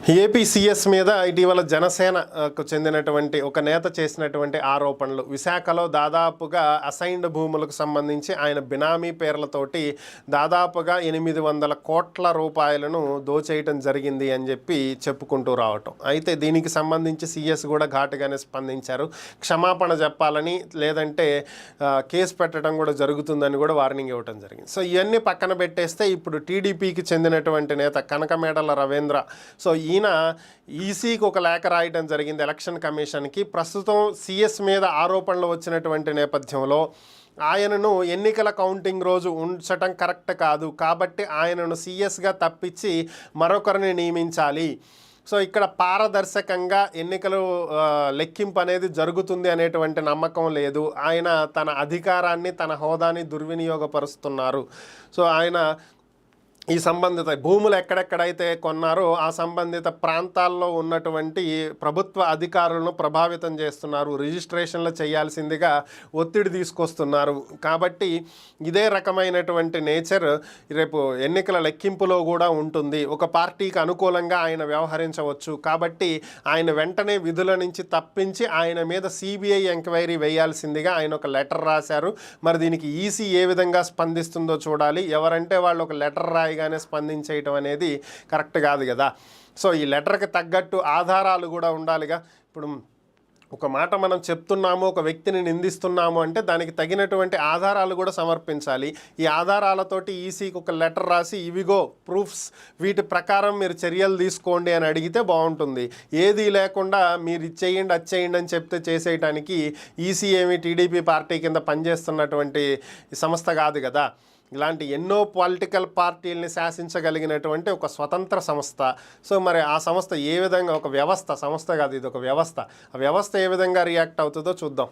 AP CS మీద ఇటీవల జనసేనకు చెందినటువంటి ఒక నేత చేసినటువంటి ఆరోపణలు. విశాఖలో దాదాపుగా అసైన్డ్ భూములకు సంబంధించి ఆయన బినామీ పేర్లతోటి దాదాపుగా 800 కోట్ల రూపాయలను దోచేయటం జరిగింది అని చెప్పి చెప్పుకుంటూ రావటం. అయితే దీనికి సంబంధించి సీఎస్ కూడా ఘాటుగానే స్పందించారు. క్షమాపణ చెప్పాలని, లేదంటే కేసు పెట్టడం కూడా జరుగుతుందని కూడా వార్నింగ్ ఇవ్వటం జరిగింది. సో ఇవన్నీ పక్కన పెట్టేస్తే ఇప్పుడు టీడీపీకి చెందినటువంటి నేత కనకమేడల రవీంద్ర, సో ఈయన ఈసీకి ఒక లేఖ రాయడం జరిగింది ఎలక్షన్ కమిషన్కి. ప్రస్తుతం సీఎస్ మీద ఆరోపణలు వచ్చినటువంటి నేపథ్యంలో ఆయనను ఎన్నికల కౌంటింగ్ రోజు ఉంచటం కరెక్ట్ కాదు, కాబట్టి ఆయనను సీఎస్గా తప్పించి మరొకరిని నియమించాలి. సో ఇక్కడ పారదర్శకంగా ఎన్నికలు లెక్కింపు అనేది జరుగుతుంది అనేటువంటి నమ్మకం లేదు. ఆయన తన అధికారాన్ని, తన హోదాని దుర్వినియోగపరుస్తున్నారు. సో ఆయన ఈ సంబంధిత భూములు ఎక్కడెక్కడైతే కొన్నారో ఆ సంబంధిత ప్రాంతాల్లో ఉన్నటువంటి ప్రభుత్వ అధికారులను ప్రభావితం చేస్తున్నారు, రిజిస్ట్రేషన్లు చేయాల్సిందిగా ఒత్తిడి తీసుకొస్తున్నారు. కాబట్టి ఇదే రకమైనటువంటి నేచర్ రేపు ఎన్నికల లెక్కింపులో కూడా ఉంటుంది. ఒక పార్టీకి అనుకూలంగా ఆయన వ్యవహరించవచ్చు. కాబట్టి ఆయన వెంటనే విధుల నుంచి తప్పించి ఆయన మీద సిబిఐ ఎంక్వైరీ వేయాల్సిందిగా ఆయన ఒక లెటర్ రాశారు. మరి దీనికి ఈసీ ఏ విధంగా స్పందిస్తుందో చూడాలి. ఎవరంటే వాళ్ళు ఒక లెటర్ రాయగానే స్పందించేయటం అనేది కరెక్ట్ కాదు కదా. సో ఈ లెటర్కి తగ్గట్టు ఆధారాలు కూడా ఉండాలిగా. ఇప్పుడు ఒక మాట మనం చెప్తున్నాము, ఒక వ్యక్తిని నిందిస్తున్నాము అంటే దానికి తగినటువంటి ఆధారాలు కూడా సమర్పించాలి. ఈ ఆధారాలతోటి ఈసీకి ఒక లెటర్ రాసి ఇవిగో ప్రూఫ్స్, వీటి ప్రకారం మీరు చర్యలు తీసుకోండి అని అడిగితే బాగుంటుంది. ఏది లేకుండా మీరు ఇచ్చేయండి అది చేయండి అని చెప్తే చేసేయటానికి ఈసీ ఏమి టీడీపీ పార్టీ కింద పనిచేస్తున్నటువంటి సంస్థ కాదు కదా. ఇలాంటి ఎన్నో పొలిటికల్ పార్టీలని శాసించగలిగినటువంటి ఒక స్వతంత్ర సంస్థ. సో మరి ఆ సంస్థ ఏ విధంగా, ఒక వ్యవస్థ, సంస్థ కాదు ఇది ఒక వ్యవస్థ, ఆ వ్యవస్థ ఏ విధంగా రియాక్ట్ అవుతుందో చూద్దాం.